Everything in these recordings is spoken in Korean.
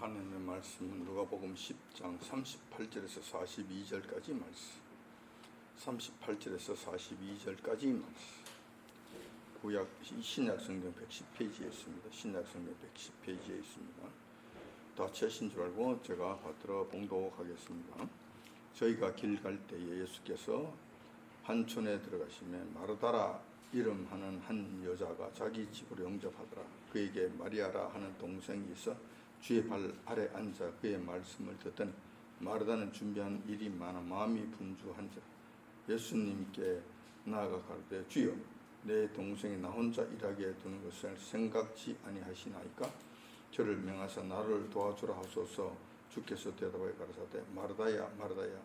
하나님의 말씀은 누가복음 10장 38절에서 42절까지 말씀, 38절에서 42절까지 말씀. 구약 신약 성경 110페이지에 있습니다. 신약 성경 110페이지에 있습니다. 다 채신 줄 알고 제가 받들어 봉독하겠습니다. 저희가 길 갈 때에 예수께서 한촌에 들어가시며 마르다라 이름하는 한 여자가 자기 집으로 영접하더라. 그에게 마리아라 하는 동생이 있어 주의 발 아래 앉아 그의 말씀을 듣더니 마르다는 준비한 일이 많아 마음이 분주한지라. 예수님께 나아가 가르되 주여 내 동생이 나 혼자 일하게 두는 것을 생각지 아니하시나이까? 저를 명하사 나를 도와주라 하소서. 주께서 대답하여 가라사대 마르다야 마르다야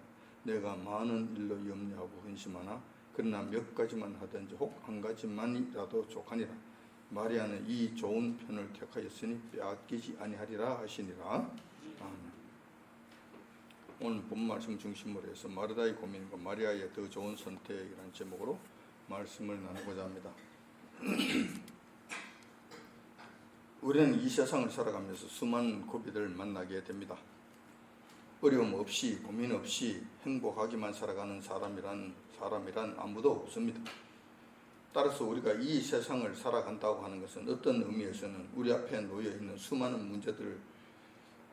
내가 많은 일로 염려하고 근심하나 그러나 몇 가지만 하든지 혹 한 가지만이라도 족하니라. 마리아는 이 좋은 편을 택하였으니 빼앗기지 아니하리라 하시니라. 아멘. 오늘 본 말씀 중심으로 해서 마르다의 고민과 마리아의 더 좋은 선택이라는 제목으로 말씀을 나누고자 합니다. 우리는 이 세상을 살아가면서 수많은 고비들을 만나게 됩니다. 어려움 없이 고민 없이 행복하게만 살아가는 사람이란 아무도 없습니다. 따라서 우리가 이 세상을 살아간다고 하는 것은 어떤 의미에서는 우리 앞에 놓여 있는 수많은 문제들을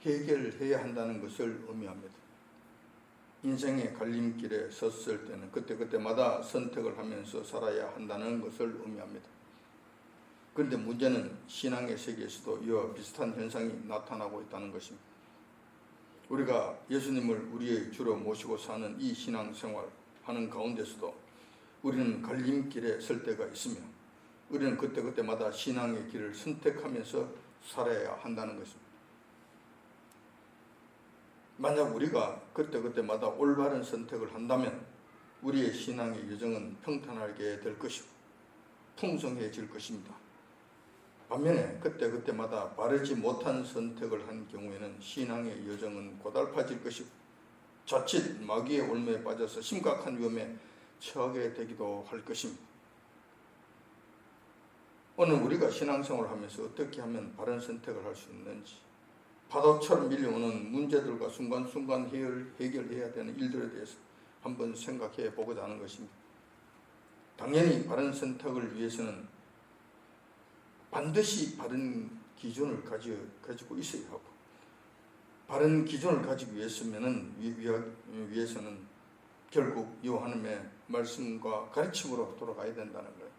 해결해야 한다는 것을 의미합니다. 인생의 갈림길에 섰을 때는 그때마다 선택을 하면서 살아야 한다는 것을 의미합니다. 그런데 문제는 신앙의 세계에서도 이와 비슷한 현상이 나타나고 있다는 것입니다. 우리가 예수님을 우리의 주로 모시고 사는 이 신앙생활 하는 가운데서도 우리는 갈림길에 설 때가 있으며 우리는 그때마다 신앙의 길을 선택하면서 살아야 한다는 것입니다. 만약 우리가 그때마다 올바른 선택을 한다면 우리의 신앙의 여정은 평탄하게 될 것이고 풍성해질 것입니다. 반면에 그때마다 바르지 못한 선택을 한 경우에는 신앙의 여정은 고달파질 것이고 자칫 마귀의 올무에 빠져서 심각한 위험에 처하게 되기도 할 것입니다. 오늘 우리가 신앙생활을 하면서 어떻게 하면 바른 선택을 할 수 있는지, 파도처럼 밀려오는 문제들과 순간순간 해결해야 되는 일들에 대해서 한번 생각해 보고자 하는 것입니다. 당연히 바른 선택을 위해서는 반드시 바른 기준을 가지고 있어야 하고, 바른 기준을 가지기 위해서는 결국 이 하나님의 말씀과 가르침으로 돌아가야 된다는 거예요.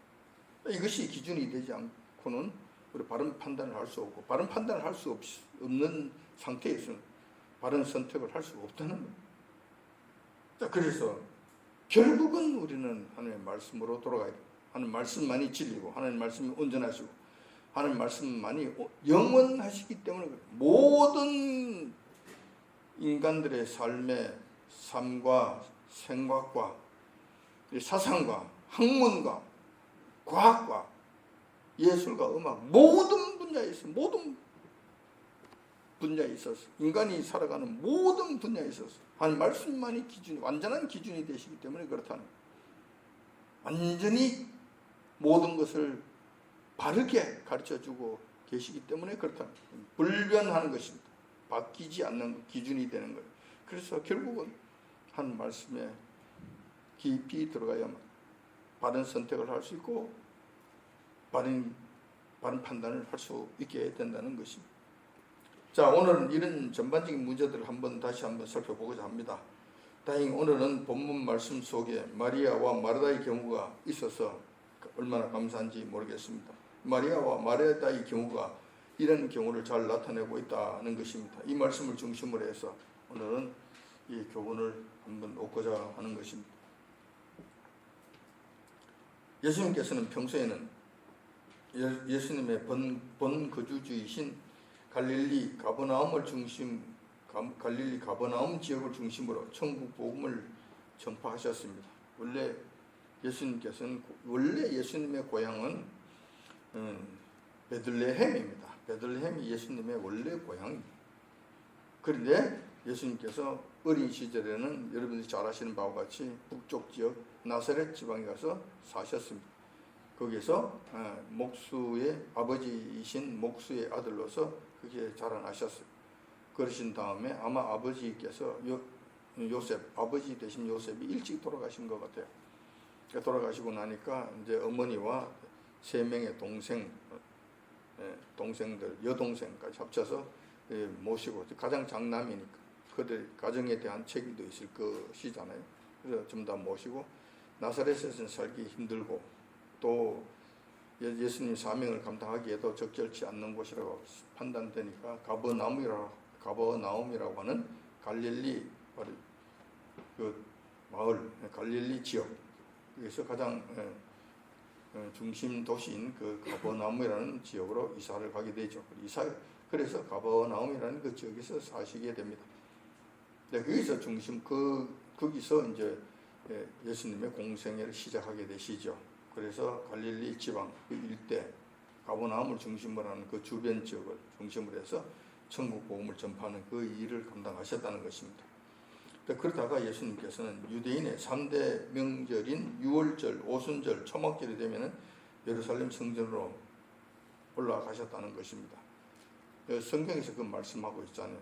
이것이 기준이 되지 않고는 우리 바른 판단을 할 수 없고, 바른 판단을 할 수 없는 상태에서는 바른 선택을 할 수가 없다는 거예요. 자, 그래서 결국은 우리는 하나님의 말씀으로 돌아가야 돼요. 하나님 말씀만이 진리고 하나님 말씀이 온전하시고 하나님 말씀만이 영원하시기 때문에 그래요. 모든 인간들의 삶과 생각과 사상과 학문과 과학과 예술과 음악 모든 분야에 있어서 인간이 살아가는 모든 분야에 있어서 하나님 말씀만이 기준이 완전한 기준이 되시기 때문에 그렇다는 거예요. 완전히 모든 것을 바르게 가르쳐주고 계시기 때문에 그렇다는 거예요. 불변하는 것입니다. 바뀌지 않는 기준이 되는 거예요. 그래서 결국은 한 말씀에 깊이 들어가야만 바른 선택을 할 수 있고 바른 판단을 할 수 있게 된다는 것입니다. 자, 오늘은 이런 전반적인 문제들을 다시 한번 살펴보고자 합니다. 다행히 오늘은 본문 말씀 속에 마리아와 마르다의 경우가 있어서 얼마나 감사한지 모르겠습니다. 마리아와 마르다의 경우가 이런 경우를 잘 나타내고 있다는 것입니다. 이 말씀을 중심으로 해서 오늘은 이 교훈을 한번 얻고자 하는 것입니다. 예수님께서는 평소에는 예수님의 본거주지이신 갈릴리 가버나움 지역을 중심으로 천국 복음을 전파하셨습니다. 원래 예수님의 고향은 베들레헴입니다. 베들레헴이 예수님의 원래 고향입니다. 그런데 예수님께서 어린 시절에는 여러분들이 잘 아시는 바와 같이 북쪽 지역 나사렛 지방에 가서 사셨습니다. 거기서 목수의 아버지이신 목수의 아들로서 그게 자라나셨어요. 그러신 다음에 아마 아버지께서 요셉, 아버지 되신 요셉이 일찍 돌아가신 것 같아요. 돌아가시고 나니까 이제 어머니와 3명의 동생들, 여동생까지 합쳐서 모시고, 가장 장남이니까 그들 가정에 대한 책임도 있을 것이잖아요. 그래서 좀 다 모시고, 나사렛에서는 살기 힘들고 또 예수님 사명을 감당하기에도 적절치 않는 곳이라고 판단되니까 가버나움이라고 하는 갈릴리 그 마을, 갈릴리 지역에서 가장 중심 도시인 그 가버나움이라는 지역으로 이사를 가게 되죠. 그래서 가버나움이라는 그 지역에서 사시게 됩니다. 거기서 거기서 이제 예수님의 공생애를 시작하게 되시죠. 그래서 갈릴리 지방 그 일대, 가버나움을 중심으로 하는 그 주변 지역을 중심으로 해서 천국 복음을 전파하는 그 일을 감당하셨다는 것입니다. 그러다가 예수님께서는 유대인의 3대 명절인 유월절, 오순절, 초막절이 되면은 예루살렘 성전으로 올라가셨다는 것입니다. 성경에서 그 말씀하고 있잖아요.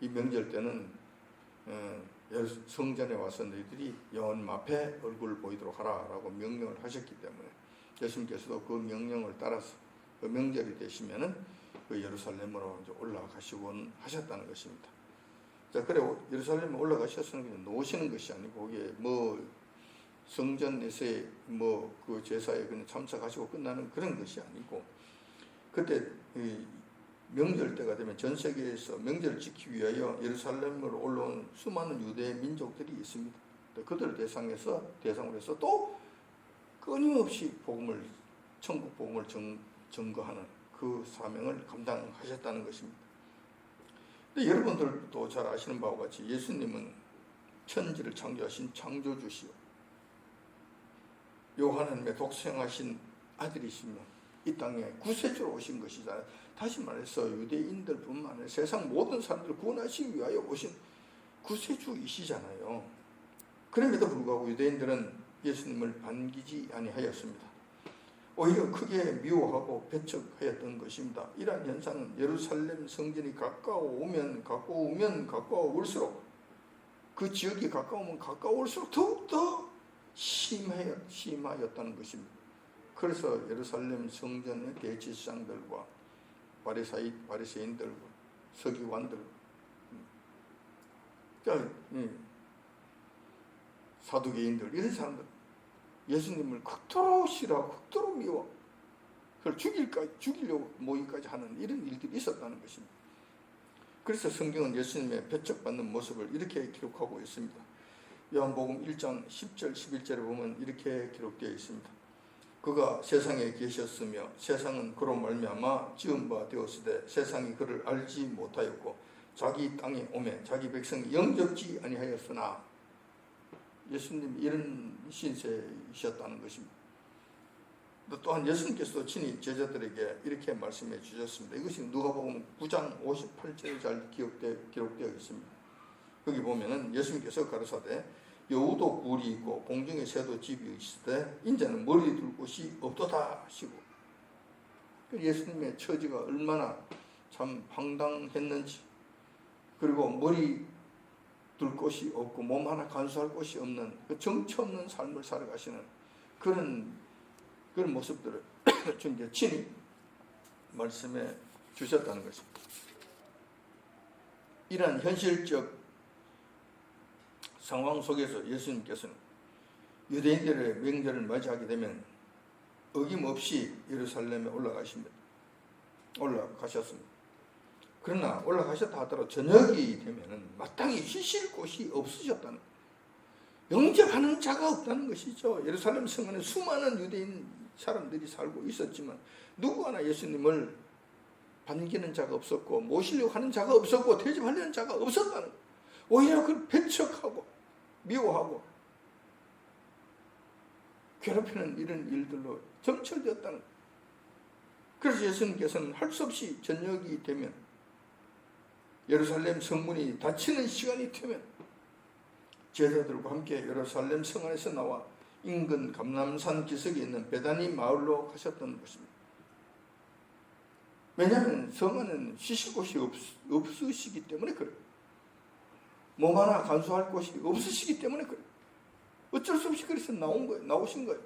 이 명절 때는 성전에 와서 너희들이 여호와님 앞에 얼굴을 보이도록 하라라고 명령을 하셨기 때문에 예수님께서도 그 명령을 따라서 그 명절이 되시면은 그 예루살렘으로 이제 올라가시곤 하셨다는 것입니다. 자, 그래 예루살렘에 올라가셨으면 그냥 놓으시는 것이 아니고 거기에 뭐 성전에서의 뭐 그 제사에 그냥 참석하시고 끝나는 그런 것이 아니고, 그때 명절 때가 되면 전 세계에서 명절을 지키기 위하여 예루살렘으로 올라온 수많은 유대 민족들이 있습니다. 그들을 대상으로 해서 또 끊임없이 천국 복음을 증거하는 그 사명을 감당하셨다는 것입니다. 근데 여러분들도 잘 아시는 바와 같이 예수님은 천지를 창조하신 창조주시오, 하나님의 독생하신 아들이시며 이 땅에 구세주로 오신 것이잖아요. 다시 말해서 유대인들뿐만 아니라 세상 모든 사람들을 구원하시기 위하여 오신 구세주이시잖아요. 그럼에도 불구하고 유대인들은 예수님을 반기지 아니하였습니다. 오히려 크게 미워하고 배척하였던 것입니다. 이러한 현상은 예루살렘 성전이 가까워올수록 그 지역이 가까워올수록 더욱더 심하였다는 것입니다. 그래서 예루살렘 성전의 대제사장들과 바리새인들과 서기관들, 사두개인들, 이런 사람들 예수님을 극도로 싫어하고 극도로 미워, 그걸 죽이려고 모이까지 하는 이런 일들이 있었다는 것입니다. 그래서 성경은 예수님의 배척받는 모습을 이렇게 기록하고 있습니다. 요한복음 1장 10절 11절에 보면 이렇게 기록되어 있습니다. 그가 세상에 계셨으며 세상은 그로 말미암아 지은 바 되었으되 세상이 그를 알지 못하였고 자기 땅에 오매 자기 백성이 영접지 아니하였으나, 예수님이 이런 신세이셨다는 것입니다. 또한 예수님께서도 친히 제자들에게 이렇게 말씀해 주셨습니다. 이것이 누가복음 9장 58절에 잘 기록되어 있습니다. 거기 보면은 예수님께서 가르사대 여우도 굴이 있고 공중에 새도 집이 있으되 인자는 머리 둘 곳이 없도다 하시고, 예수님의 처지가 얼마나 참 황당했는지, 그리고 머리 둘 곳이 없고 몸 하나 간수할 곳이 없는 그 정처 없는 삶을 살아가시는 그런 모습들을 주님께 친히 말씀해 주셨다는 것입니다. 이러한 현실적 상황 속에서 예수님께서는 유대인들의 명절을 맞이하게 되면 어김없이 예루살렘에 올라가셨습니다. 그러나 올라가셨다 하더라도 저녁이 되면 마땅히 쉬실 곳이 없으셨다는, 영접하는 자가 없다는 것이죠. 예루살렘 성안에 수많은 유대인 사람들이 살고 있었지만 누구 하나 예수님을 반기는 자가 없었고 모시려고 하는 자가 없었고 대접하려는 자가 없었다는, 오히려 그걸 배척하고 미워하고 괴롭히는 이런 일들로 점철되었다는. 그래서 예수님께서는 할 수 없이 저녁이 되면, 예루살렘 성문이 닫히는 시간이 되면 제자들과 함께 예루살렘 성 안에서 나와 인근 감람산 기슭에 있는 베다니 마을로 가셨던 것입니다. 왜냐하면 성 안에는 쉬실 곳이 없으시기 때문에 그래요. 몸 하나 간수할 곳이 없으시기 때문에 그래요. 어쩔 수 없이 그래서 나오신 거예요.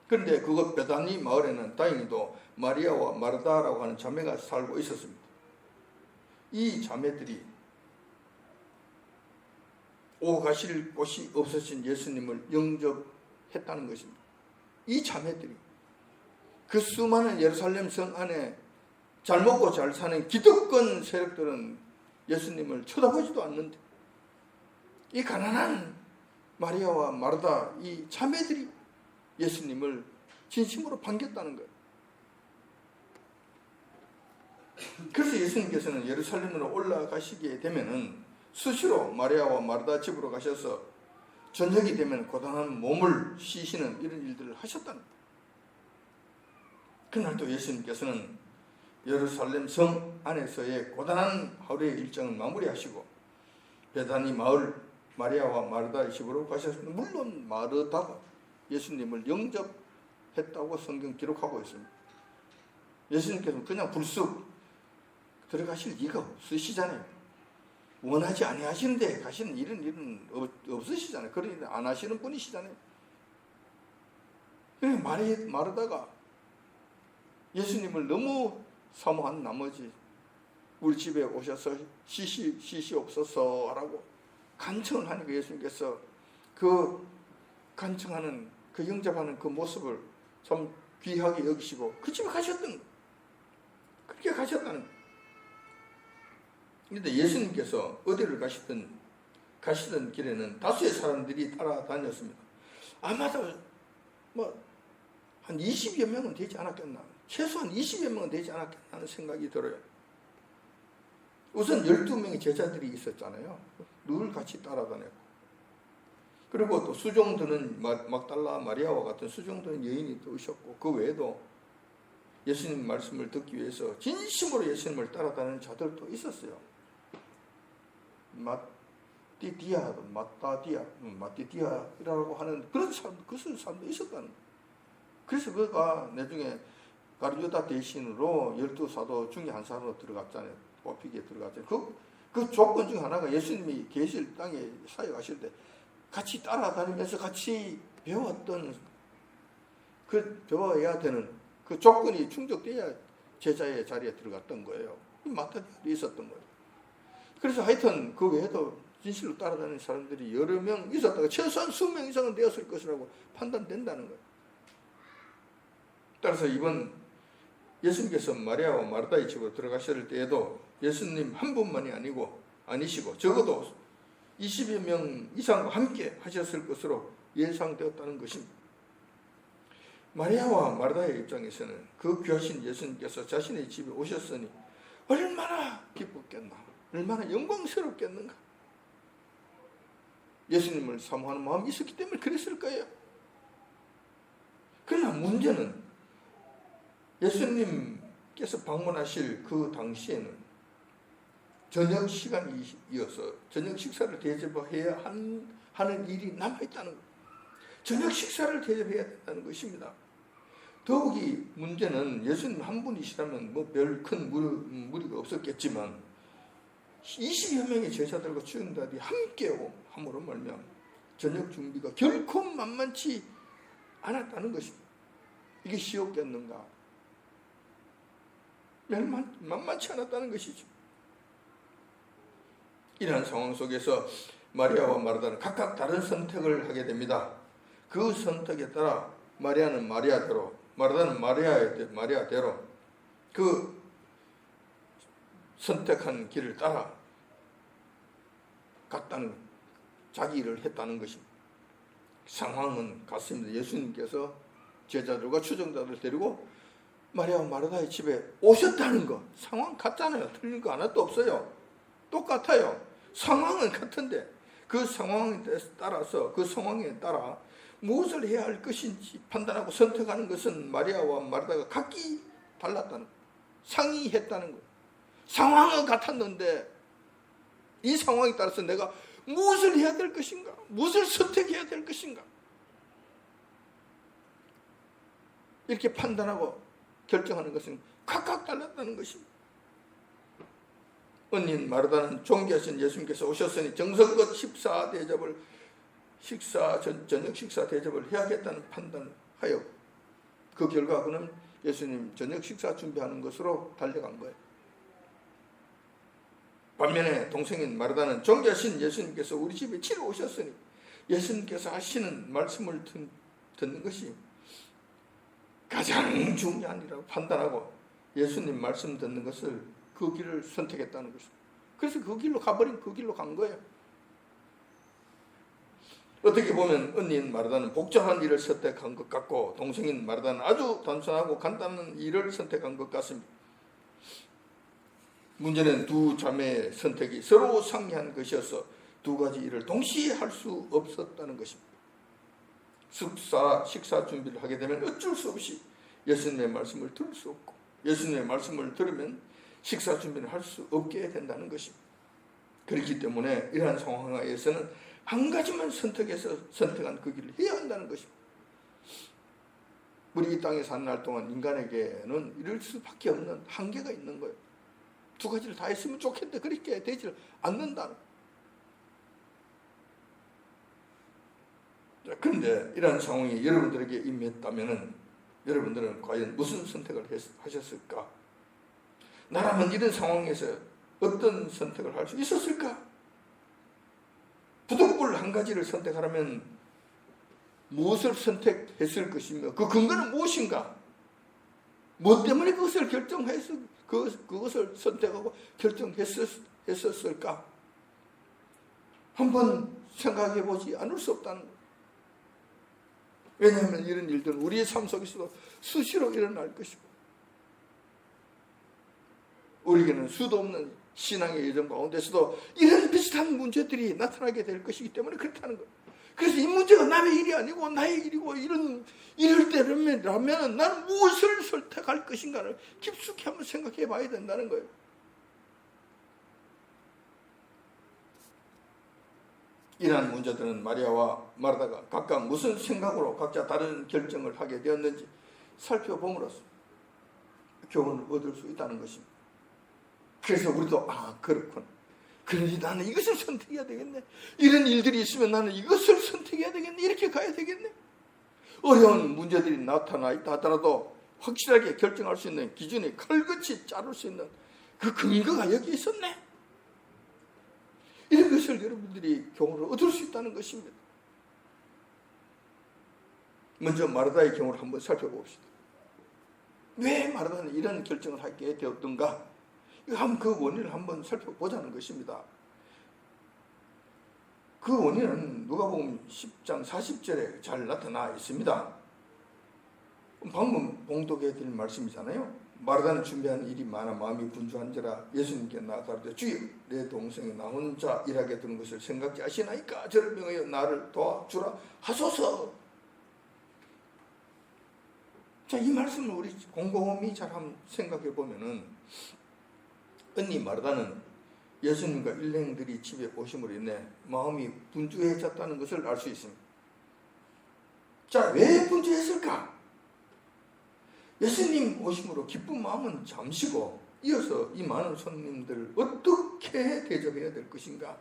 그런데 그것 베다니 마을에는 다행히도 마리아와 마르다라고 하는 자매가 살고 있었습니다. 이 자매들이 오고 가실 곳이 없으신 예수님을 영접했다는 것입니다. 이 자매들이 그 수많은 예루살렘 성 안에 잘 먹고 잘 사는 기득권 세력들은 예수님을 쳐다보지도 않는데 이 가난한 마리아와 마르다 이 자매들이 예수님을 진심으로 반겼다는 거예요. 그래서 예수님께서는 예루살렘으로 올라가시게 되면은 수시로 마리아와 마르다 집으로 가셔서 저녁이 되면 고단한 몸을 쉬시는 이런 일들을 하셨다는 거예요. 그날도 예수님께서는 예루살렘 성 안에서의 고단한 하루의 일정을 마무리하시고 베다니 마을 마리아와 마르다의 집으로 가셨습니다. 물론 마르다가 예수님을 영접했다고 성경 기록하고 있습니다. 예수님께서는 그냥 불쑥 들어가실 리가 없으시잖아요. 원하지 아니하시는데 가시는 일은 없으시잖아요. 그런 일 안 하시는 분이시잖아요. 그래서 마르다가 예수님을 너무 사모한 나머지 우리 집에 오셔서 쉬시옵소서라고 간청을 하니까 예수님께서 그 간청하는 그 영접하는 그 모습을 참 귀하게 여기시고 그 집에 가셨던 거예요. 그렇게 가셨다는 거예요. 그런데 예수님께서 어디를 가시던 길에는 다수의 사람들이 따라다녔습니다. 아마도 한 20여 명은 되지 않았겠나. 최소한 20여 명은 되지 않았겠나 하는 생각이 들어요. 우선 12명의 제자들이 있었잖아요. 늘 같이 따라다녔고. 그리고 또 수종드는 막달라 마리아와 같은 수종드는 여인이 또 오셨고, 그 외에도 예수님 말씀을 듣기 위해서 진심으로 예수님을 따라다니는 자들도 있었어요. 마띠디아라고 하는 그런 사람도 있었다는 거예요. 그래서 그가 나중에 가룟유다 대신으로 12사도 중에 한 사람으로 들어갔잖아요. 뽑히기에 들어갔잖아요. 그 조건 중 하나가 예수님이 계실 땅에 사역하실 때 같이 따라다니면서 같이 배웠던 그 배워야 되는 그 조건이 충족돼야 제자의 자리에 들어갔던 거예요. 마따디아도 있었던 거예요. 그래서 하여튼 그 외에도 진실로 따라다니는 사람들이 여러 명 있었다가 최소한 20명 이상은 되었을 것이라고 판단된다는 거예요. 따라서 이번 예수님께서 마리아와 마르다의 집으로 들어가실 때에도 예수님 한 분만이 아니시고 적어도 20여 명 이상과 함께 하셨을 것으로 예상되었다는 것입니다. 마리아와 마르다의 입장에서는 그 귀하신 예수님께서 자신의 집에 오셨으니 얼마나 기뻤겠나, 얼마나 영광스럽겠는가. 예수님을 사모하는 마음이 있었기 때문에 그랬을 거예요. 그러나 문제는 예수님께서 방문하실 그 당시에는 저녁 시간이어서 저녁 식사를 대접해야 하는 일이 남아있다는 것. 저녁 식사를 대접해야 된다는 것입니다. 더욱이 문제는 예수님 한 분이시라면 별 큰 무리가 없었겠지만 20여 명의 제자들과 주인들이 함께 함으로 말미암아 저녁 준비가 결코 만만치 않았다는 것입니다. 이게 쉬웠겠는가? 만만치 않았다는 것이죠. 이러한 상황 속에서 마리아와 마르다는 각각 다른 선택을 하게 됩니다. 그 선택에 따라 마리아는 마리아대로, 마르다는 마리아대로 그 선택한 길을 따라 갔다는, 자기 일을 했다는 것입니다. 상황은 같습니다. 예수님께서 제자들과 추종자들 데리고 마리아와 마르다의 집에 오셨다는 것, 상황 같잖아요. 틀린 거 하나도 없어요. 똑같아요. 상황은 같은데 그 상황에 따라서, 그 상황에 따라 무엇을 해야 할 것인지 판단하고 선택하는 것은 마리아와 마르다가 각기 달랐다는 것, 상이했다는 것. 상황은 같았는데 이 상황에 따라서 내가 무엇을 해야 될 것인가, 무엇을 선택해야 될 것인가, 이렇게 판단하고 결정하는 것은 각각 달랐다는 것입니다. 언닌 마르다는 존귀하신 예수님께서 오셨으니 정성껏 저녁 식사 대접을 해야겠다는 판단을 하여 그 결과 그는 예수님 저녁 식사 준비하는 것으로 달려간 거예요. 반면에 동생인 마르다는 존귀하신 예수님께서 우리 집에 치러 오셨으니 예수님께서 하시는 말씀을 듣는 것이 가장 중요한 일이라고 판단하고 예수님 말씀 듣는 것을 그 길을 선택했다는 것입니다. 그래서 그 길로 가버린 그 길로 간 거예요. 어떻게 보면 언니인 마르다는 복잡한 일을 선택한 것 같고 동생인 마르다는 아주 단순하고 간단한 일을 선택한 것 같습니다. 문제는 두 자매의 선택이 서로 상이한 것이어서 두 가지 일을 동시에 할 수 없었다는 것입니다. 식사 준비를 하게 되면 어쩔 수 없이 예수님의 말씀을 들을 수 없고 예수님의 말씀을 들으면 식사 준비를 할 수 없게 된다는 것입니다. 그렇기 때문에 이러한 상황에서는 한 가지만 선택한 그 길을 해야 한다는 것입니다. 우리 이 땅에 사는 날 동안 인간에게는 이럴 수밖에 없는 한계가 있는 거예요. 두 가지를 다 했으면 좋겠는데 그렇게 되지 않는다는. 그런데 이러한 상황이 여러분들에게 임했다면 여러분들은 과연 무슨 선택을 하셨을까? 나라면 이런 상황에서 어떤 선택을 할 수 있었을까? 부득불 한 가지를 선택하라면 무엇을 선택했을 것이며 그 근거는 무엇인가? 무엇 때문에 그것을 그것을 선택하고 결정했었을까? 한번 생각해 보지 않을 수 없다는 거예요. 왜냐하면 이런 일들은 우리의 삶 속에서도 수시로 일어날 것이고 우리에게는 수도 없는 신앙의 여정 가운데서도 이런 비슷한 문제들이 나타나게 될 것이기 때문에 그렇다는 거예요. 그래서 이 문제가 남의 일이 아니고 나의 일이고 이럴 때라면 나는 무엇을 선택할 것인가를 깊숙이 한번 생각해 봐야 된다는 거예요. 이러한 문제들은 마리아와 마르다가 각각 무슨 생각으로 각자 다른 결정을 하게 되었는지 살펴봄으로써 교훈을 얻을 수 있다는 것입니다. 그래서 우리도 그렇군. 그러니 나는 이것을 선택해야 되겠네. 이런 일들이 있으면 나는 이것을 선택해야 되겠네. 이렇게 가야 되겠네. 어려운 문제들이 나타나 있다 하더라도 확실하게 결정할 수 있는 기준이 칼같이 자를 수 있는 그 근거가 여기 있었네. 이런 것을 여러분들이 교훈을 얻을 수 있다는 것입니다. 먼저 마르다의 경우를 한번 살펴봅시다. 왜 마르다는 이런 결정을 하게 되었던가? 그 원인을 한번 살펴보자는 것입니다. 그 원인은 누가복음 10장 40절에 잘 나타나 있습니다. 방금 봉독해 드린 말씀이잖아요. 마르다는 준비한 일이 많아 마음이 분주한지라 예수님께 나아가되 주여 내 동생이 나 혼자 일하게 두는 것을 생각지 아시나이까 저를 명하여 나를 도와주라 하소서. 자, 이 말씀을 우리 곰곰이 잘 한번 생각해 보면은 언니 마르다는 예수님과 일행들이 집에 오심으로 인해 마음이 분주해졌다는 것을 알 수 있습니다. 자, 왜 분주했을까? 예수님 오심으로 기쁜 마음은 잠시고 이어서 이 많은 손님들을 어떻게 대접해야 될 것인가?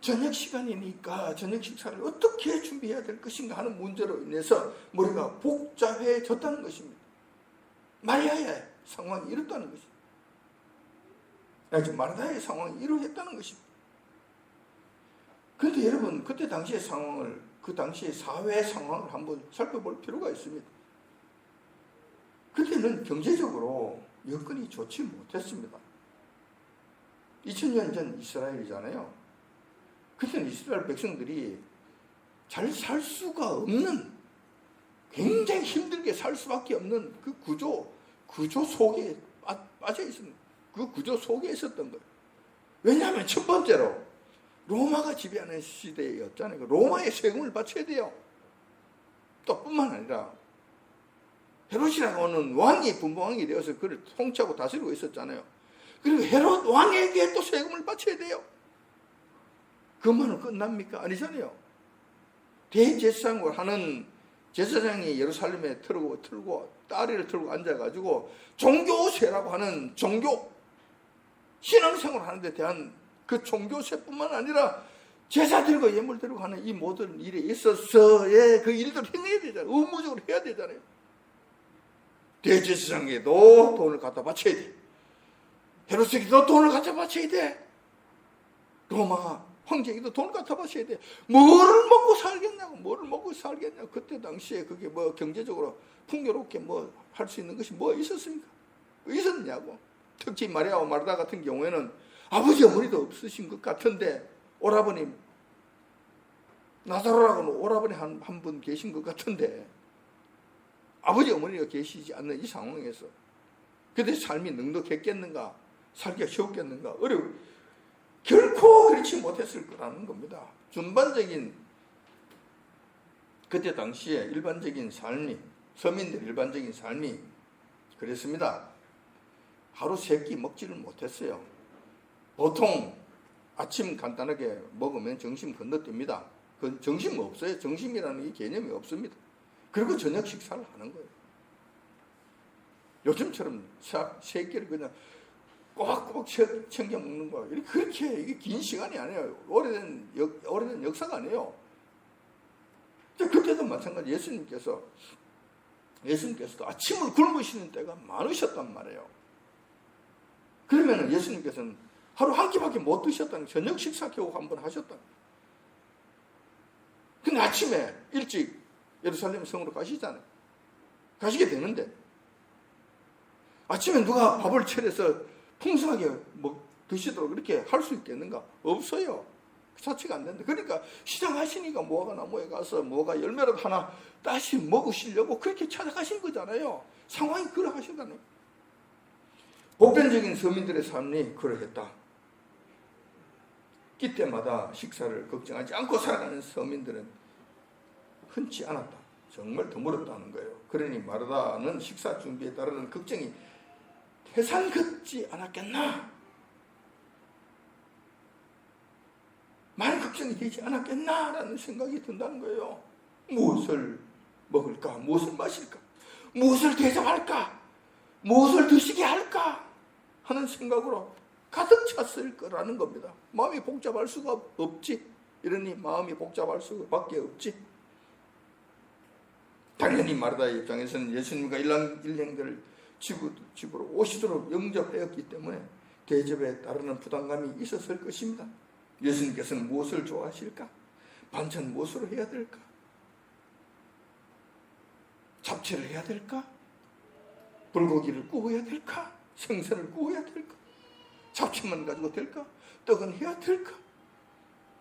저녁 시간이니까 저녁 식사를 어떻게 준비해야 될 것인가 하는 문제로 인해서 머리가 복잡해졌다는 것입니다. 마리아의 상황이 이렇다는 것입니다. 마르다의 상황이 이러했다는 것입니다. 그런데 여러분 그때 당시의 상황을 그 당시의 사회 상황을 한번 살펴볼 필요가 있습니다. 그때는 경제적으로 여건이 좋지 못했습니다. 2000년 전 이스라엘이잖아요. 그때는 이스라엘 백성들이 잘 살 수가 없는 굉장히 힘들게 살 수밖에 없는 그 구조 속에 빠져 있습니다. 그 구조 속에 있었던 거예요. 왜냐하면 첫 번째로 로마가 지배하는 시대였잖아요. 로마의 세금을 바쳐야 돼요. 또 뿐만 아니라 헤롯이라고 하는 왕이 분봉왕이 되어서 그를 통치하고 다스리고 있었잖아요. 그리고 헤롯 왕에게 또 세금을 바쳐야 돼요. 그것만은 끝납니까? 아니잖아요. 대제사장을 하는 제사장이 예루살렘에 틀고 다리를 틀고 앉아가지고 종교세라고 하는 종교 신앙생활을 하는데 대한 그 종교세뿐만 아니라 제사 들고 예물 들고 하는 이 모든 일에 있어서의 그 일들을 행해야 되잖아요. 의무적으로 해야 되잖아요. 대제사장에도 돈을 갖다 바쳐야 돼. 헤로스에게도 돈을 갖다 바쳐야 돼. 로마 황제에게도 돈을 갖다 바쳐야 돼. 뭐를 먹고 살겠냐고. 그때 당시에 그게 뭐 경제적으로 풍요롭게 뭐 할 수 있는 것이 뭐 있었습니까? 있었냐고. 특히 마리아와 마르다 같은 경우에는 아버지 어머니도 없으신 것 같은데 오라버님 나사로라고는 오라버니 한 분 계신 것 같은데 아버지 어머니가 계시지 않는 이 상황에서 그때 삶이 넉넉했겠는가? 살기가 쉬웠겠는가? 결코 그렇지 못했을 거라는 겁니다. 전반적인 그때 당시에 일반적인 삶이 서민들 일반적인 삶이 그랬습니다. 하루 세 끼 먹지를 못했어요. 보통 아침 간단하게 먹으면 점심 건너뜁니다. 그 점심 없어요. 점심이라는 이 개념이 없습니다. 그리고 저녁 식사를 하는 거예요. 요즘처럼 세 끼를 그냥 꼬박꼬박 챙겨 먹는 거. 그렇게 이게 긴 시간이 아니에요. 오래된 역사가 아니에요. 그때도 마찬가지 예수님께서도 아침을 굶으시는 때가 많으셨단 말이에요. 그러면 예수님께서는 하루 한 끼밖에 못 드셨다는 저녁 식사 겨우 한 번 하셨다. 근데 아침에 일찍 예루살렘 성으로 가시잖아요. 가시게 되는데 아침에 누가 밥을 차려서 풍성하게 드시도록 그렇게 할 수 있겠는가? 없어요. 그 자체가 안 된다. 그러니까 시장 하시니까 무화과 나무에 가서 무화과 열매라도 하나 따시 먹으시려고 그렇게 찾아가신 거잖아요. 상황이 그러하시다네. 보편적인 서민들의 삶이 그러했다. 끼때마다 식사를 걱정하지 않고 살아가는 서민들은 흔치 않았다. 정말 드물었다는 거예요. 그러니 마르다는 식사 준비에 따르는 걱정이 태산 걷지 않았겠나? 많은 걱정이 되지 않았겠나라는 생각이 든다는 거예요. 무엇을 먹을까? 무엇을 마실까? 무엇을 대접할까? 무엇을 드시게 할까? 하는 생각으로 가득 찼을 거라는 겁니다. 마음이 복잡할 수가 없지. 이러니 마음이 복잡할 수밖에 없지. 당연히 마르다의 입장에서는 예수님과 일행들을 집으로 오시도록 영접하였기 때문에 대접에 따르는 부담감이 있었을 것입니다. 예수님께서는 무엇을 좋아하실까? 반찬 무엇으로 해야 될까? 잡채를 해야 될까? 불고기를 구워야 될까? 생선을 구워야 될까? 잡채만 가지고 될까? 떡은 해야 될까?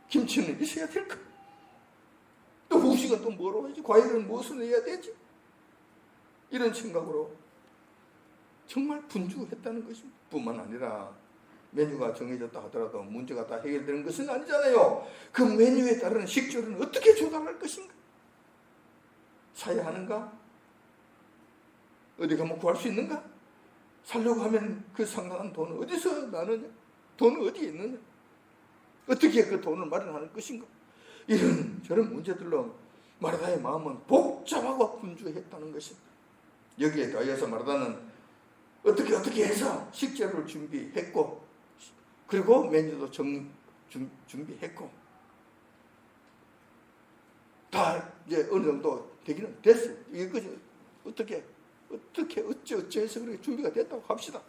김치는 있어야 될까? 또 후식은 또 뭐로 해야지? 과일은 무엇을 해야 되지? 이런 생각으로 정말 분주했다는 것입니다. 뿐만 아니라 메뉴가 정해졌다 하더라도 문제가 다 해결되는 것은 아니잖아요. 그 메뉴에 따르는 식재료는 어떻게 조달할 것인가? 사야 하는가? 어디 가면 구할 수 있는가? 살려고 하면 그 상당한 돈은 어디서 나느냐? 돈은 어디에 있느냐? 어떻게 그 돈을 마련하는 것인가? 이런 저런 문제들로 마르다의 마음은 복잡하고 분주했다는 것입니다. 여기에 더해서 마르다는 어떻게 해서 식재료를 준비했고 그리고 메뉴도 준비했고 다 이제 어느 정도 되기는 됐어요. 이것이 어떻게 어찌해서 그렇게 준비가 됐다고 합시다.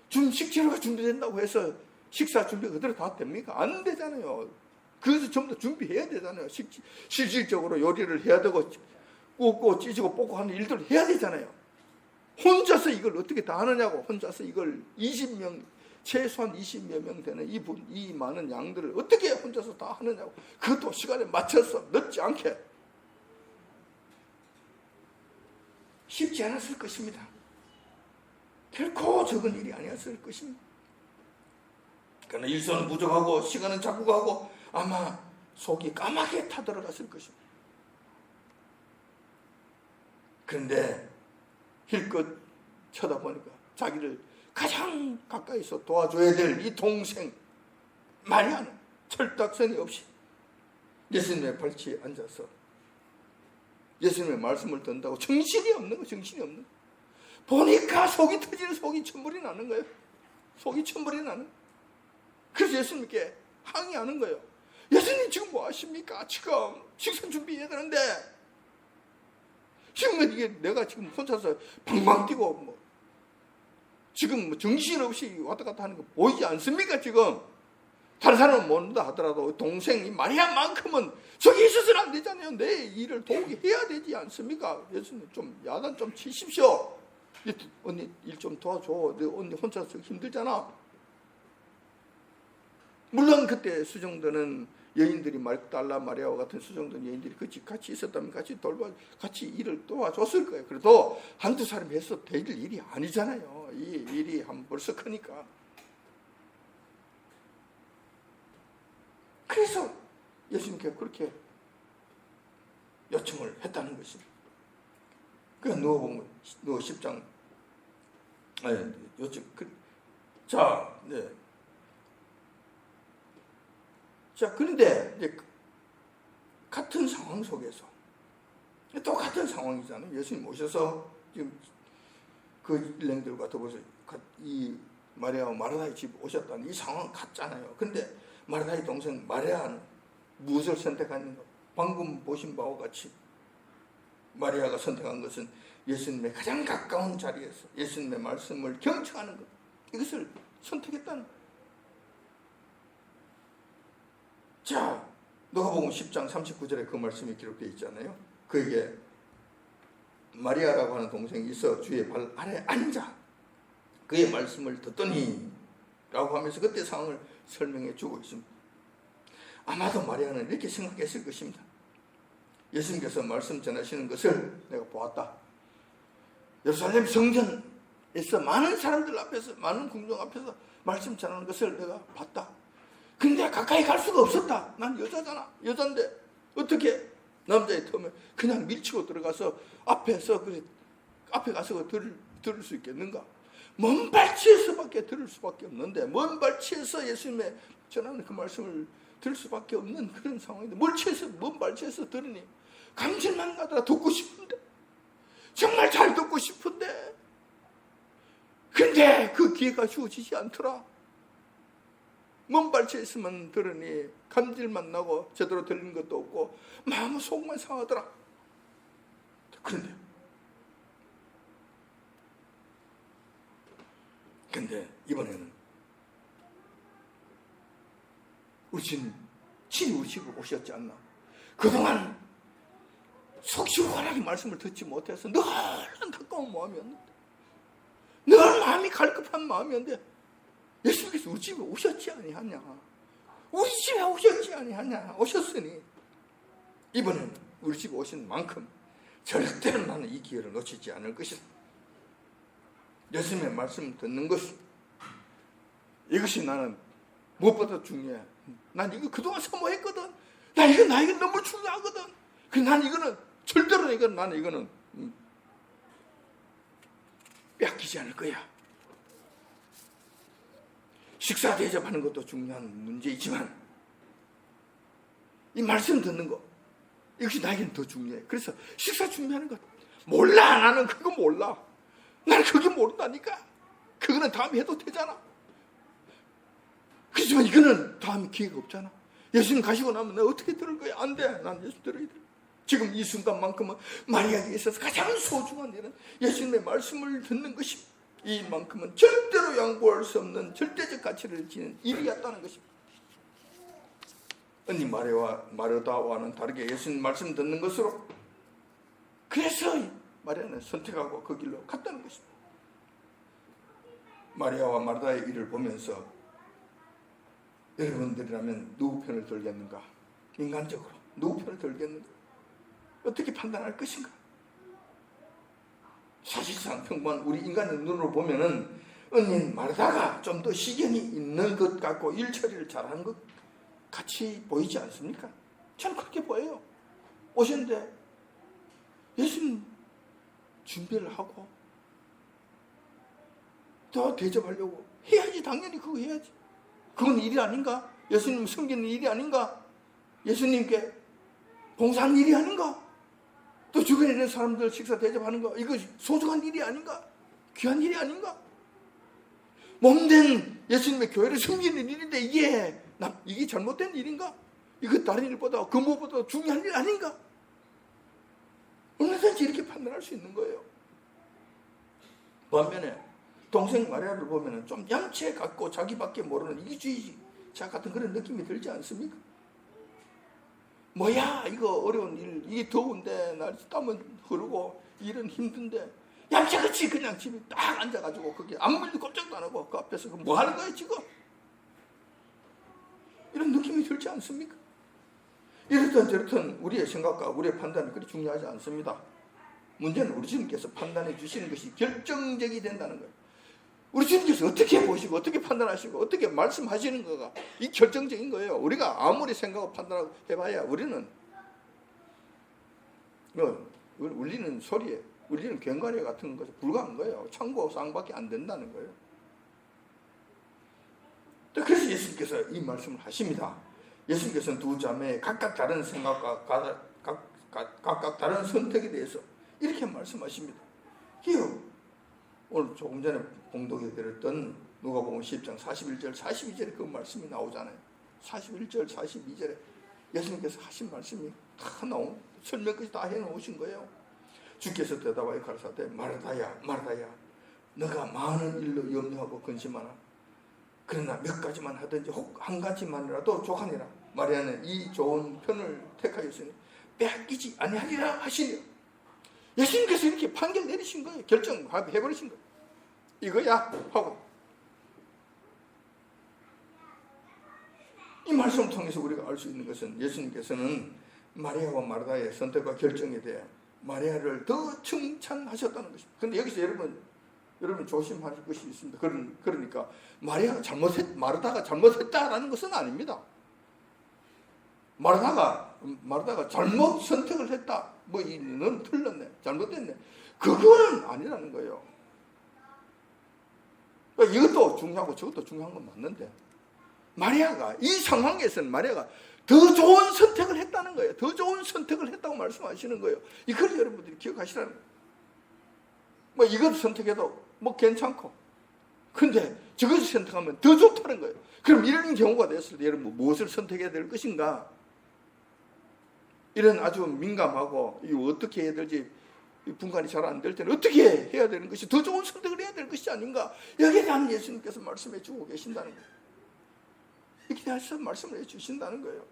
식재료가 준비된다고 해서 식사 준비가 그대로 다 됩니까? 안 되잖아요. 그래서 전부 다 준비해야 되잖아요. 실질적으로 요리를 해야 되고 굽고 찌지고 볶고 하는 일들을 해야 되잖아요. 혼자서 이걸 어떻게 다 하느냐고. 혼자서 이걸 20명 최소한 20여 명 되는 이 많은 양들을 어떻게 혼자서 다 하느냐고. 그것도 시간에 맞춰서 늦지 않게. 쉽지 않았을 것입니다. 결코 적은 일이 아니었을 것입니다. 그러나 일손은 부족하고 시간은 자꾸 가고 아마 속이 까맣게 타들어갔을 것입니다. 그런데 힐끗 쳐다보니까 자기를 가장 가까이서 도와줘야 될 이 동생 마리아는 철딱서니 없이 예수님의 발치에 앉아서 예수님의 말씀을 듣는다고 정신이 없는 거예요. 정신이 없는 거예요. 보니까 속이 터지는, 속이 천불이 나는 거예요. 속이 천불이 나는 거예요. 그래서 예수님께 항의하는 거예요. 예수님 지금 뭐 하십니까? 지금 식사 준비해야 되는데 지금 이게 내가 지금 혼자서 방방 뛰고 뭐 지금 뭐 정신없이 왔다 갔다 하는 거 보이지 않습니까? 지금 다른 사람은 모른다 하더라도 동생이 마리아만큼은 저기 있어서는 안 되잖아요. 내 일을 도우게 해야 되지 않습니까? 예수님 좀 야단 좀 치십시오. 언니 일 좀 도와줘. 내 언니 혼자서 힘들잖아. 물론 그때 수정되는 여인들이 막달라 마리아와 같은 수정된 여인들이 같이 있었다면 같이 일을 도와줬을 거예요. 그래도 한두 사람이 해서 될 일이 아니잖아요. 이 일이 한 벌써 크니까. 그래서 예수님께 그렇게 요청을 했다는 것입니다. 그냥 누워 10장 요청 자, 네. 자, 그런데 이제 같은 상황 속에서 똑같은 상황이잖아요. 예수님 오셔서 지금 그 일행들과 더불어서 이 마리아와 마르다의 집 오셨다는 이 상황 같잖아요. 그런데 마르다의 동생 마리아는 무엇을 선택하는가? 방금 보신 바와 같이 마리아가 선택한 것은 예수님의 가장 가까운 자리에서 예수님의 말씀을 경청하는 것, 이것을 선택했다는 거예요. 자, 누가복음 10장 39절에 그 말씀이 기록되어 있잖아요. 그에게 마리아라고 하는 동생이 있어 주의 발 아래 앉아 그의 말씀을 듣더니 라고 하면서 그때 상황을 설명해 주고 있습니다. 아마도 마리아는 이렇게 생각했을 것입니다. 예수님께서 말씀 전하시는 것을 내가 보았다. 예루살렘 성전에서 많은 사람들 앞에서, 많은 궁정 앞에서 말씀 전하는 것을 내가 봤다. 근데 가까이 갈 수가 없었다. 난 여자잖아. 여잔데 어떻게 남자의 틈에 그냥 밀치고 들어가서 앞에 가서 들을 수 있겠는가? 먼 발치에서밖에 들을 수밖에 없는데, 먼 발치에서 예수님의 전하는 그 말씀을 들을 수밖에 없는 그런 상황인데, 먼 발치에서 들으니 감질만 나더라. 듣고 싶은데, 정말 잘 듣고 싶은데, 근데 그 기회가 주어지지 않더라. 먼 발치에서만 들으니 감질만 나고 제대로 들리는 것도 없고 마음 속만 상하더라. 근데 이번에는 우리 친히 우리 집에 오셨지 않나. 그동안 속 시원하게 말씀을 듣지 못해서 늘 안타까운 마음이었는데, 늘 마음이 갈급한 마음이었는데 예수님께서 우리 집에 오셨지 아니하냐. 우리 집에 오셨지 아니하냐. 오셨으니 이번에는 우리 집에 오신 만큼 절대로 나는 이 기회를 놓치지 않을 것이다. 예수님의 말씀을 듣는 것, 이것이 나는 무엇보다 중요해. 난 이거 그동안 사모했거든. 나에게 너무 중요하거든. 그래서 난 이거는 절대로 나는 이거는 뺏기지 않을 거야. 식사 대접하는 것도 중요한 문제이지만 이 말씀 듣는 거, 이것이 나에게는 더 중요해. 그래서 식사 준비하는 것 몰라. 나는 그거 몰라. 나는 그게 모른다니까. 그거는 다음에 해도 되잖아. 그렇지만 이거는 다음 기회가 없잖아. 예수님 가시고 나면 내가 어떻게 들을 거야? 안 돼. 난 예수 들어야 돼. 지금 이 순간만큼은 마리아에게 있어서 가장 소중한 일은 예수님의 말씀을 듣는 것이, 이만큼은 절대로 양보할 수 없는 절대적 가치를 지닌 일이었다는 것입니다. 언니 마르다와는 다르게 예수님 말씀 듣는 것으로, 그래서 마리아는 선택하고 그 길로 갔다는 것입니다. 마리아와 마르다의 일을 보면서 여러분들이라면 누구 편을 들겠는가? 인간적으로 누구 편을 들겠는가? 어떻게 판단할 것인가? 사실상 평범한 우리 인간의 눈으로 보면은 언니 마르다가 좀 더 시견이 있는 것 같고 일 처리를 잘하는 것 같이 보이지 않습니까? 저는 그렇게 보여요. 오셨는데 예수님 준비를 하고 더 대접하려고 해야지. 당연히 그거 해야지. 그건 일이 아닌가? 예수님 섬기는 일이 아닌가? 예수님께 봉사하는 일이 아닌가? 또 주변에 있는 사람들 식사 대접하는 거, 이거 소중한 일이 아닌가? 귀한 일이 아닌가? 몸된 예수님의 교회를 섬기는 일인데 이게 잘못된 일인가? 이거 다른 일보다 근무보다 중요한 일 아닌가? 얼마든지 이렇게 판단할 수 있는 거예요. 반면에 동생 마리아를 보면 좀 얌체 같고 자기밖에 모르는 이기주의자 같은 그런 느낌이 들지 않습니까? 뭐야 이거 어려운 일, 이게 더운데 날 땀은 흐르고 일은 힘든데 얌체같이 그냥 집에 딱 앉아가지고 거기 아무 일도 꼼짝도 안 하고 그 앞에서 뭐 하는 거예요 지금? 이런 느낌이 들지 않습니까? 이렇든 저렇든 우리의 생각과 우리의 판단이 그리 중요하지 않습니다. 문제는 우리 주님께서 판단해 주시는 것이 결정적이 된다는 거예요. 우리 주님께서 어떻게 보시고 어떻게 판단하시고 어떻게 말씀하시는 거가 이 결정적인 거예요. 우리가 아무리 생각하고 판단하고 해봐야 우리는 울리는 소리에 울리는 괭과리 같은 것에 불과한 거예요. 창고 쌍밖에 안 된다는 거예요. 그래서 예수님께서 이 말씀을 하십니다. 예수님께서는 두 자매의 각각 다른 생각과 각각 다른 선택에 대해서 이렇게 말씀하십니다. 오늘 조금 전에 봉독해 드렸던 누가복음 10장 41절 42절에 그 말씀이 나오잖아요. 41절 42절에 예수님께서 하신 말씀이 다 나온 설명까지 다 해놓으신 거예요. 주께서 대답하여 가라사대 마르다야 마르다야 너가 많은 일로 염려하고 근심하나 그러나 몇 가지만 하든지 혹 한 가지만이라도 족하니라. 마리아는 이 좋은 편을 택하였으니 빼앗기지 아니하리라 하시니 예수님께서 이렇게 판결 내리신 거예요. 결정해버리신 거예요. 이거야 하고 이 말씀을 통해서 우리가 알 수 있는 것은 예수님께서는 마리아와 마르다의 선택과 결정에 대해 마리아를 더 칭찬하셨다는 것입니다. 그런데 여기서 여러분 조심하실 것이 있습니다. 그러니까 마르다가 잘못했다라는 것은 아닙니다. 마르다가 잘못 선택을 했다. 넌 틀렸네. 잘못됐네. 그거는 아니라는 거예요. 이것도 중요하고 저것도 중요한 건 맞는데 마리아가 이 상황에서는 마리아가 더 좋은 선택을 했다는 거예요. 더 좋은 선택을 했다고 말씀하시는 거예요. 이걸 여러분들이 기억하시라는 거예요. 이것 선택해도 괜찮고 근데 저것을 선택하면 더 좋다는 거예요. 그럼 이런 경우가 됐을 때 여러분 무엇을 선택해야 될 것인가? 이런 아주 민감하고 이거 어떻게 해야 될지 분간이 잘 안 될 때는 어떻게 해야 되는 것이 더 좋은 선택을 해야 될 것이 아닌가? 여기에 대한 예수님께서 말씀해 주고 계신다는 거예요. 이렇게 대해서 말씀을 해 주신다는 거예요.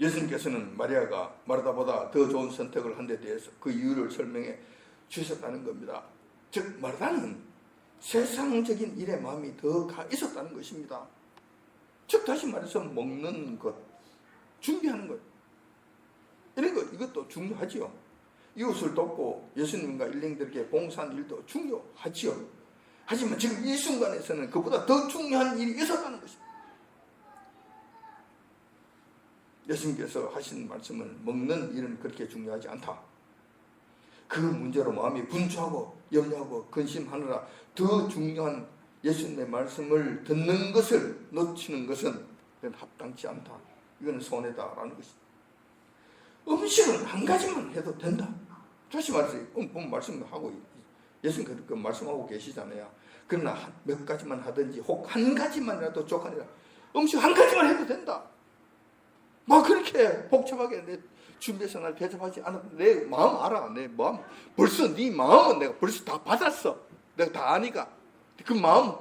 예수님께서는 마리아가 마르다보다 더 좋은 선택을 한 데 대해서 그 이유를 설명해 주셨다는 겁니다. 즉 마르다는 세상적인 일에 마음이 더 가 있었다는 것입니다. 즉 다시 말해서 먹는 것, 준비하는 것 이런 것 이것도 중요하지요. 이웃을 돕고 예수님과 일행들에게 봉사하는 일도 중요하지요. 하지만 지금 이 순간에서는 그보다 더 중요한 일이 있었다는 것입니다. 예수님께서 하신 말씀은 먹는 일은 그렇게 중요하지 않다. 그 문제로 마음이 분주하고 염려하고 근심하느라 더 중요한 예수님의 말씀을 듣는 것을 놓치는 것은 합당치 않다. 이건 손해다라는 것입니다. 음식은 한 가지만 해도 된다. 다시 말해서 말씀하고 예수님께서 그 말씀하고 계시잖아요. 그러나 몇 가지만 하든지 혹 한 가지만이라도 족하니라. 음식 한 가지만 해도 된다. 그렇게 복잡하게 내 준비해서 날 대접하지 않아도 내 마음 알아. 내 마음 벌써 네 마음은 내가 벌써 다 받았어. 내가 다 아니까 그 마음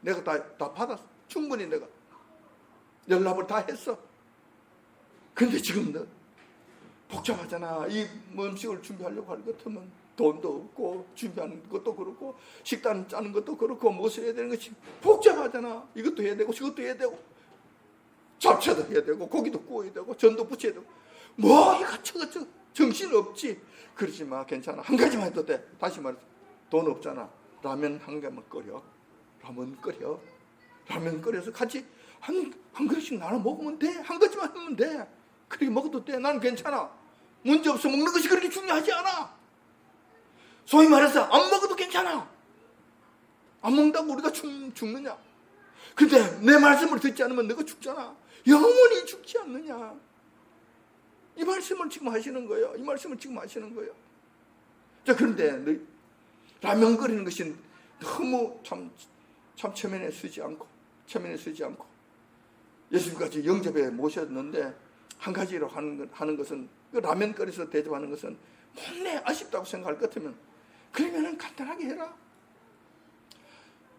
내가 다 받았어. 충분히 내가 연락을 다 했어. 근데 지금 너 복잡하잖아. 이 음식을 준비하려고 할 것 같으면 돈도 없고 준비하는 것도 그렇고 식단 짜는 것도 그렇고 무엇을 해야 되는 것이 복잡하잖아. 이것도 해야 되고 저것도 해야 되고 잡채도 해야 되고 고기도 구워야 되고 전도 부쳐야 되고 이것저것 정신없지. 그러지 마. 괜찮아. 한 가지만 해도 돼. 다시 말해서 돈 없잖아. 라면 한 개만 끓여. 라면 끓여서 같이 한 그릇씩 나눠 먹으면 돼. 한 가지만 하면 돼. 그렇게 먹어도 돼. 나는 괜찮아. 문제 없어. 먹는 것이 그렇게 중요하지 않아. 소위 말해서 안 먹어도 괜찮아. 안 먹는다고 우리가 죽느냐? 근데 내 말씀을 듣지 않으면 너가 죽잖아. 영원히 죽지 않느냐? 이 말씀을 지금 하시는 거예요. 이 말씀을 지금 하시는 거예요. 자, 그런데 라면 끓이는 것이 너무 참 체면에 서지 않고 예수님같이 영접에 모셨는데 한 가지로 하는 것은 그 라면 끓여서 대접하는 것은 못내 아쉽다고 생각할 것 같으면 그러면 간단하게 해라.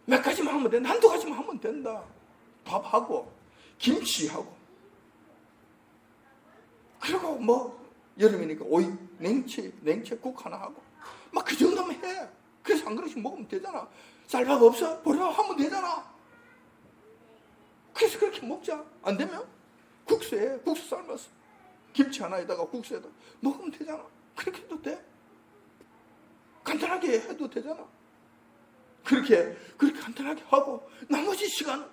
몇 가지만 하면 된다. 한두 가지만 하면 된다. 밥하고 김치하고 그리고 뭐 여름이니까 오이 냉채국 하나 하고 막 그 정도면 해. 그래서 한 그릇씩 먹으면 되잖아. 쌀밥 없어? 버려 하면 되잖아. 그래서 그렇게 먹자. 안 되면 국수에 국수 삶아서 김치 하나에다가 국수에다 먹으면 되잖아. 그렇게 해도 돼. 간단하게 해도 되잖아. 그렇게 간단하게 하고 나머지 시간은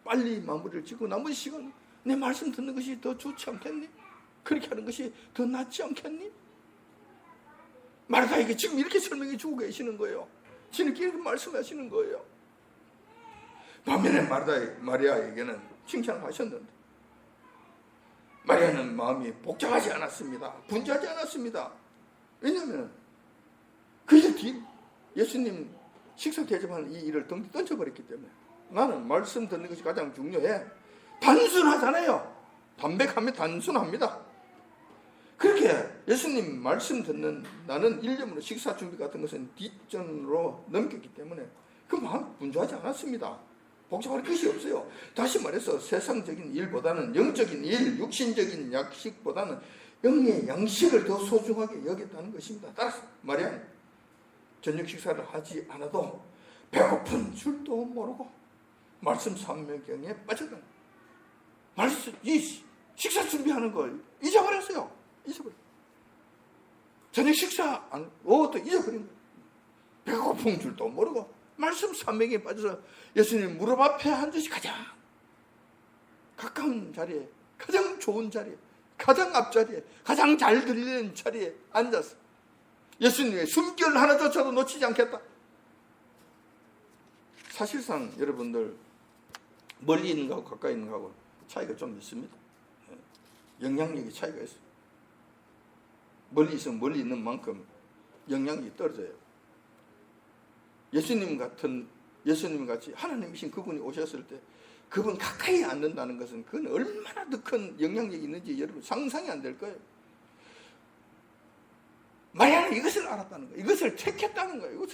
빨리 마무리를 짓고 나머지 시간은 내 말씀 듣는 것이 더 좋지 않겠니? 그렇게 하는 것이 더 낫지 않겠니? 마르다에게 지금 이렇게 설명해 주고 계시는 거예요. 주님께 이렇게 말씀하시는 거예요. 반면에 마리아에게는 칭찬을 하셨는데 마리아는 마음이 복잡하지 않았습니다. 분주하지 않았습니다. 왜냐하면 그저 예수님 식사 대접하는 이 일을 던져버렸기 때문에 나는 말씀 듣는 것이 가장 중요해. 단순하잖아요. 담백하면 단순합니다. 그렇게 예수님 말씀 듣는 나는 일념으로 식사 준비 같은 것은 뒷전으로 넘겼기 때문에 그 마음 분주하지 않았습니다. 복잡할 것이 없어요. 다시 말해서 세상적인 일보다는 영적인 일, 육신적인 약식보다는 영의 양식을 더 소중하게 여겼다는 것입니다. 따라서 마리아는 저녁 식사를 하지 않아도 배고픈 줄도 모르고 말씀 삼매경에 빠졌던 이 식사 준비하는 걸 잊어버렸어요. 저녁 식사 또 잊어버린 거예요. 배고픈 줄도 모르고 말씀 삼매경에 빠져서 예수님 무릎 앞에 앉으시 가장 가까운 자리에, 가장 좋은 자리에, 가장 앞자리에, 가장 잘 들리는 자리에 앉아서 예수님의 숨결 하나조차도 놓치지 않겠다. 사실상 여러분들 멀리 있는 거하고 가까이 있는 거하고 차이가 좀 있습니다. 영향력이 차이가 있어요. 멀리 있으면 멀리 있는 만큼 영향력이 떨어져요. 예수님 같이 하나님이신 그분이 오셨을 때 그분 가까이 앉는다는 것은 그건 얼마나 더 큰 영향력이 있는지 여러분 상상이 안 될 거예요. 마리아는 이것을 알았다는 거예요. 이것을 택했다는 거예요.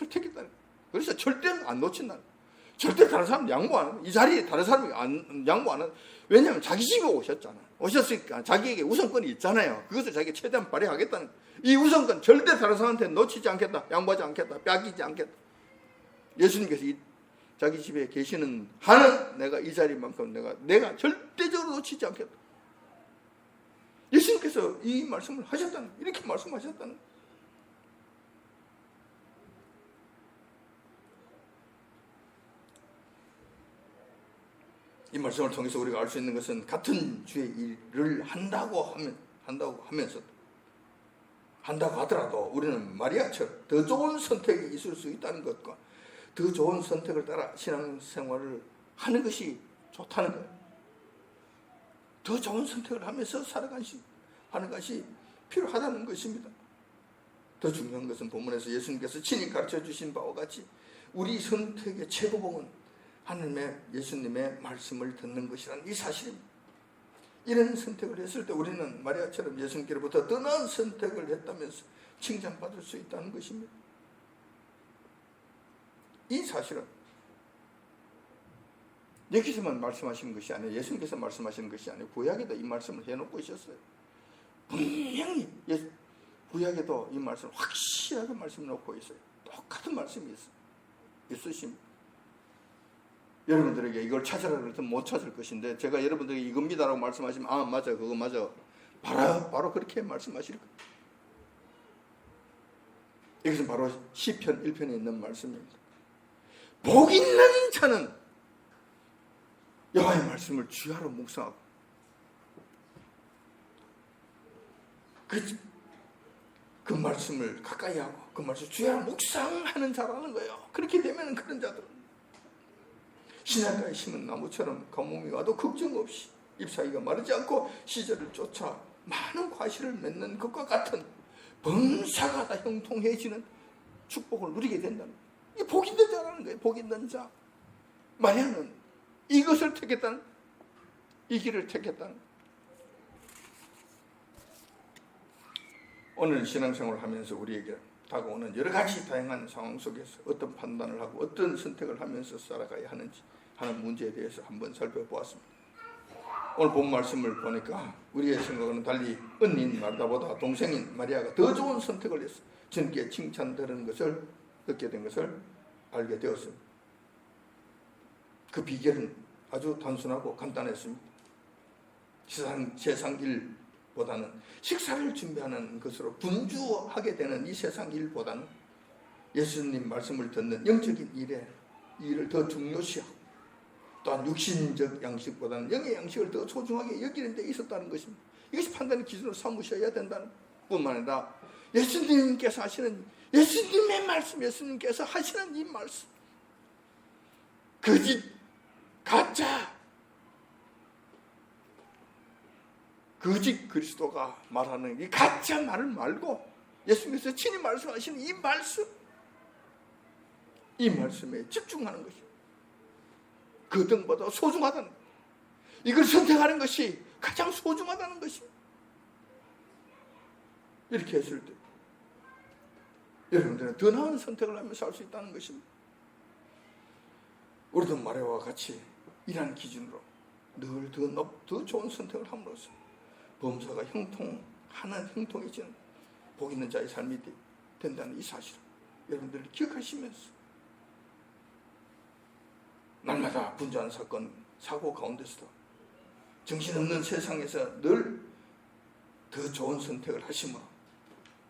그래서 절대 안 놓친다는 거예요. 절대 다른 사람 양보 안 하는, 이 자리에 다른 사람이 양보 안 하는. 왜냐하면 자기 집에 오셨잖아. 오셨으니까 자기에게 우선권이 있잖아요. 그것을 자기가 최대한 발휘하겠다는 거예요. 이 우선권 절대 다른 사람한테 놓치지 않겠다. 양보하지 않겠다. 빼앗기지 않겠다. 예수님께서 자기 집에 계시는 한은 내가 이 자리만큼 내가 절대적으로 놓치지 않겠다. 예수님께서 이 말씀을 하셨다는 거예요. 이렇게 말씀하셨다는 거예요. 이 말씀을 통해서 우리가 알 수 있는 것은 같은 주의 일을 한다고 하더라도 우리는 마리아처럼 더 좋은 선택이 있을 수 있다는 것과 더 좋은 선택을 따라 신앙생활을 하는 것이 좋다는 거예요. 더 좋은 선택을 하면서 하는 것이 필요하다는 것입니다. 더 중요한 것은 본문에서 예수님께서 친히 가르쳐 주신 바와 같이 우리 선택의 최고봉은 하나님의 예수님의 말씀을 듣는 것이라는 이 사실입니다. 이런 선택을 했을 때 우리는 마리아처럼 예수님께로부터 더 나은 선택을 했다면서 칭찬받을 수 있다는 것입니다. 이 사실은 여기서만 말씀하시는 것이 아니에요. 예수님께서 말씀하시는 것이 아니에요. 구약에도 이 말씀을 해놓고 있었어요. 분명히 구약에도 이 말씀을 확실하게 말씀을 놓고 있어요. 똑같은 말씀이 있으십니다. 여러분들에게 이걸 찾으라 그러면 못 찾을 것인데 제가 여러분들에게 이겁니다라고 말씀하시면 아 맞아 그거 맞아 바로 그렇게 말씀하실 거예요. 이것은 바로 시편 1편에 있는 말씀입니다. 복 있는 자는 여호와의 말씀을 주야로 묵상하고 그 말씀을 가까이 하고 그 말씀을 주야로 묵상하는 자라는 거예요. 그렇게 되면 그런 자들은 시냇가에 심은 나무처럼 가뭄이 와도 걱정 없이 잎사귀가 마르지 않고 시절을 쫓아 많은 과실을 맺는 것과 같은 범사가 다 형통해지는 축복을 누리게 된다는 거예요. 이게 복 있는 자라는 거예요. 복 있는 자. 마리아는 이것을 택했다는, 이 길을 택했다는 거예요. 오늘 신앙생활을 하면서 우리에게 다가오는 여러 가지 다양한 상황 속에서 어떤 판단을 하고 어떤 선택을 하면서 살아가야 하는지 하는 문제에 대해서 한번 살펴보았습니다. 오늘 본 말씀을 보니까 우리의 생각은 달리 언니인 마르다보다 동생인 마리아가 더 좋은 선택을 했어. 주님께 칭찬되는 것을 얻게 된 것을 알게 되었습니다. 그 비결은 아주 단순하고 간단했습니다. 세상 일보다는 식사를 준비하는 것으로 분주하게 되는 이 세상 일보다는 예수님 말씀을 듣는 영적인 일을 더 중요시하고, 또한 육신적 양식보다는 영의 양식을 더 소중하게 여기는 데 있었다는 것입니다. 이것이 판단의 기준으로 삼으셔야 된다는 뿐만 아니라 예수님께서 하시는, 예수님의 말씀, 예수님께서 하시는 이 말씀, 거짓, 가짜, 거짓 그리스도가 말하는 이 가짜 말을 말고 예수님께서 친히 말씀하시는 이 말씀에 집중하는 것입니다. 그 등보다 소중하다는 거예요. 이걸 선택하는 것이 가장 소중하다는 것입니다. 이렇게 했을 때 여러분들은 더 나은 선택을 하면서 살 수 있다는 것입니다. 우리도 마리아와 같이 이러한 기준으로 늘 더 좋은 선택을 함으로써 범사가 형통해지는 복 있는 자의 삶이 된다는 이 사실을 여러분들이 기억하시면서 날마다 분주한 사고 가운데서도 정신없는 세상에서 늘 더 좋은 선택을 하심으로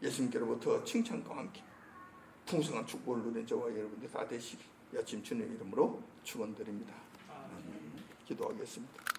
예수님께로부터 칭찬과 함께 풍성한 축복을 누린 저와 여러분들 다 되시기 아침 주님의 이름으로 축원드립니다. 기도하겠습니다.